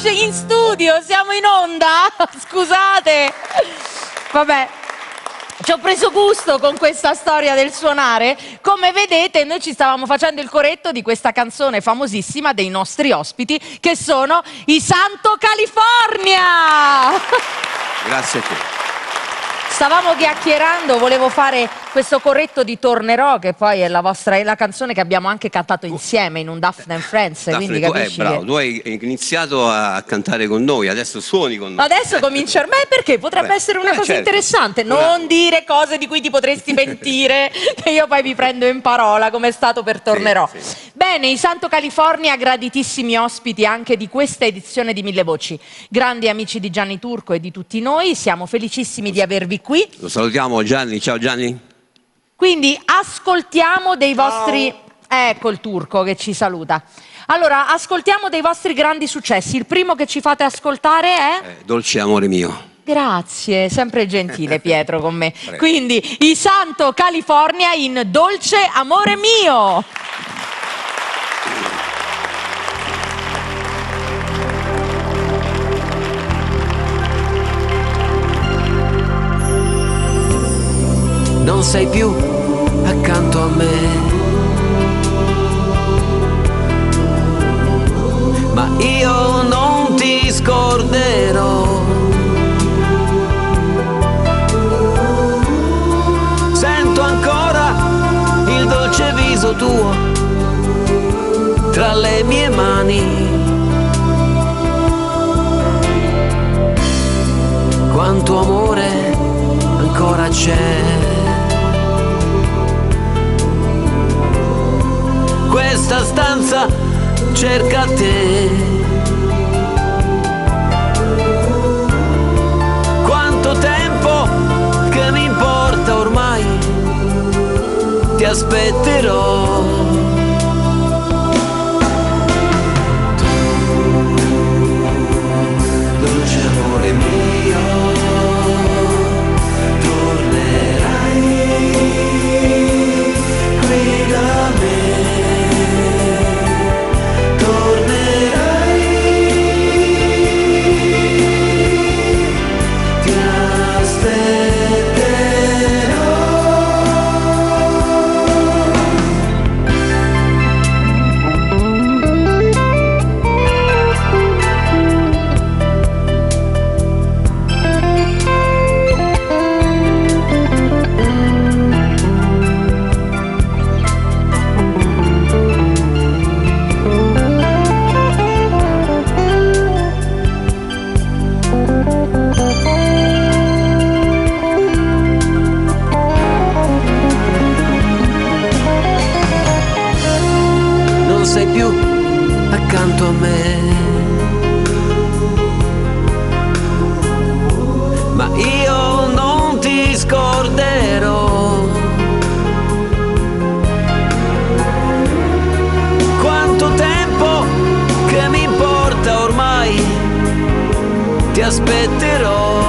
In studio, siamo in onda, scusate, vabbè, ci ho preso gusto con questa storia del suonare. Come vedete, noi ci stavamo facendo il coretto di questa canzone famosissima dei nostri ospiti, che sono i Santo California. Grazie a te. Stavamo chiacchierando, volevo fare questo corretto di Tornerò, che poi è la canzone che abbiamo anche cantato insieme in un Daphne and Friends. Daphne, quindi capisci bravo, che... tu hai iniziato a cantare con noi, adesso suoni con noi. Adesso comincio, ma perché potrebbe essere una cosa certo. interessante, non dire cose di cui ti potresti pentire, che io poi vi prendo in parola, come è stato per Tornerò. Sì, sì. Bene, i Santo California, graditissimi ospiti anche di questa edizione di Mille Voci, grandi amici di Gianni Turco e di tutti noi, siamo felicissimi di avervi qui. Lo salutiamo Gianni, ciao Gianni. Quindi ascoltiamo dei vostri... Ecco il Turco che ci saluta. Allora, ascoltiamo dei vostri grandi successi. Il primo che ci fate ascoltare è... Dolce amore mio. Grazie, sempre gentile Pietro con me. Prego. Quindi i Santo California in Dolce amore mio. Non sei più accanto a me, ma io non ti scorderò. Sento ancora il dolce viso tuo tra le mie mani. Quanto amore ancora c'è. Questa stanza cerca te. Quanto tempo che mi importa ormai, ti aspetterò. Dolce amore mio, tornerai qui da me. Accanto a me, ma io non ti scorderò. Quanto tempo che mi importa ormai, ti aspetterò.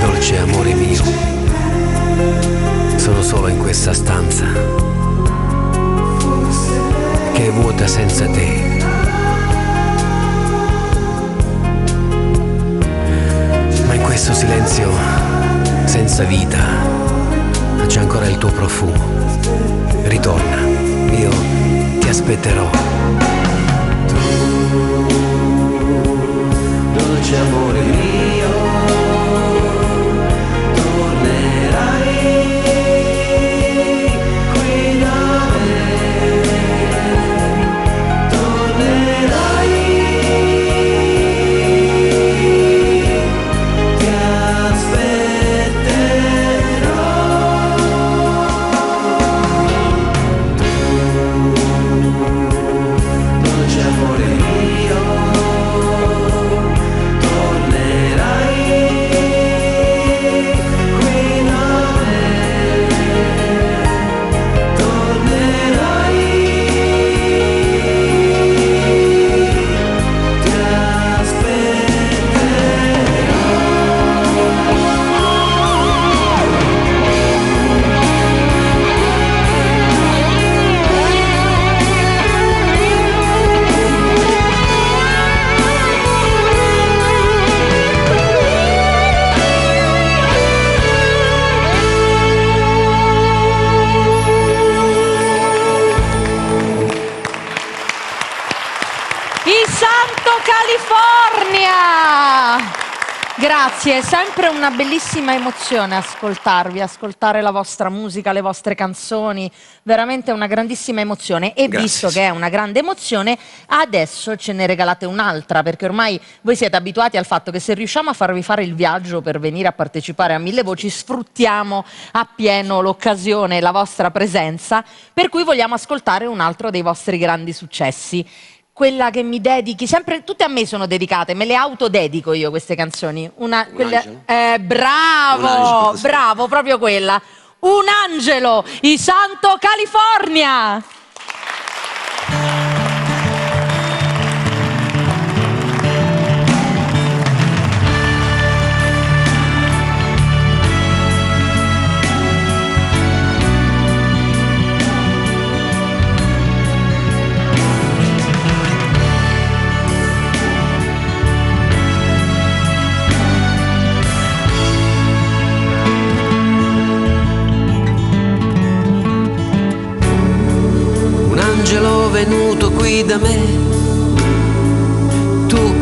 Dolce amore mio, sono solo in questa stanza che è vuota senza te. Ma in questo silenzio senza vita c'è ancora il tuo profumo. Ritorna, io ti aspetterò. Dolce amore mio, tornerai. Amore mio, tornerai. Grazie, è sempre una bellissima emozione ascoltarvi, ascoltare la vostra musica, le vostre canzoni, veramente una grandissima emozione. E Grazie. visto che è una grande emozione, adesso ce ne regalate un'altra, perché ormai voi siete abituati al fatto che se riusciamo a farvi fare il viaggio per venire a partecipare a Mille Voci, sfruttiamo appieno l'occasione e la vostra presenza, per cui vogliamo ascoltare un altro dei vostri grandi successi. Quella che mi dedichi, sempre, tutte a me sono dedicate, me le autodedico io queste canzoni. Angelo? Bravo, Un angelo, sì. bravo, proprio quella. Un angelo, i Santo California. Angelo venuto qui da me, tu,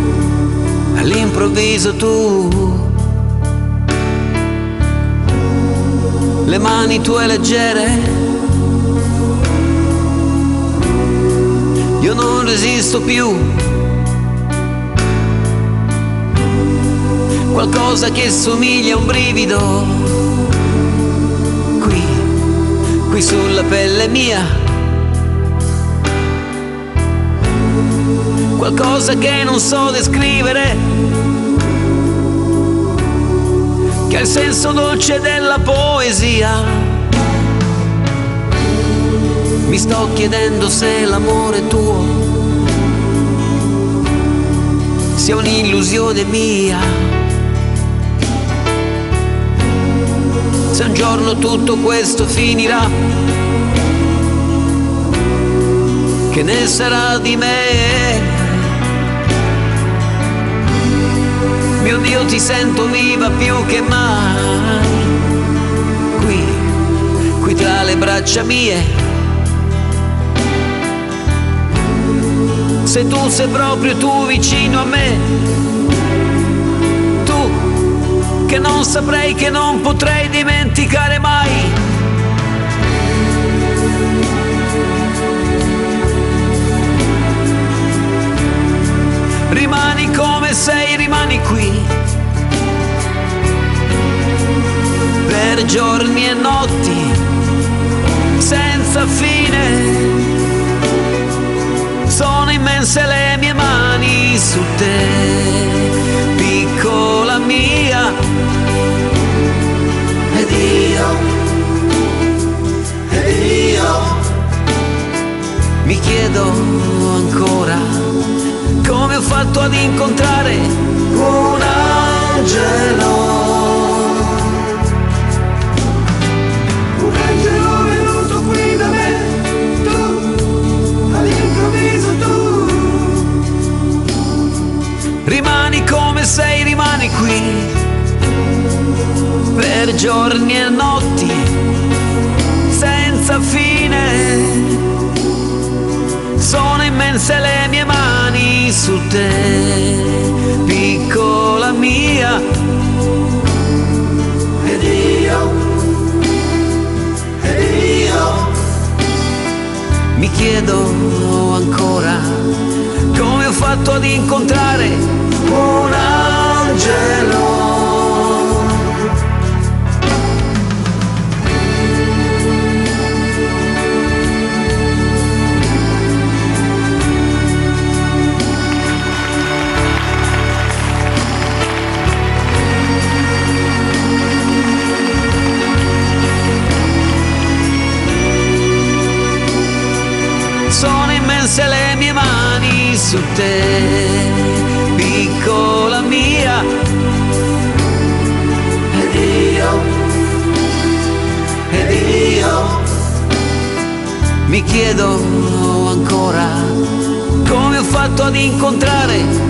all'improvviso tu, le mani tue leggere, io non resisto più, qualcosa che somiglia a un brivido, qui sulla pelle mia. Qualcosa che non so descrivere, che ha il senso dolce della poesia. Mi sto chiedendo se l'amore tuo sia un'illusione mia. Se un giorno tutto questo finirà, che ne sarà di me? Mio Dio, ti sento viva più che mai, qui tra le braccia mie. Se tu sei proprio tu vicino a me, tu che non saprei, che non potrei dimenticare mai. Rimani come sei, rimani qui, per giorni e notti, senza fine. Sono immense le mie mani su te, piccola mia. Ed io mi chiedo ancora come ho fatto ad incontrare un angelo. Un angelo venuto qui da me, tu, all'improvviso tu. Rimani come sei, rimani qui, per giorni e notti, senza fine. Sono immense le mie mani su te, piccola mia. Ed io mi chiedo ancora come ho fatto ad incontrare un angelo. Sono immense le mie mani su te, piccola mia. Ed io mi chiedo ancora come ho fatto ad incontrare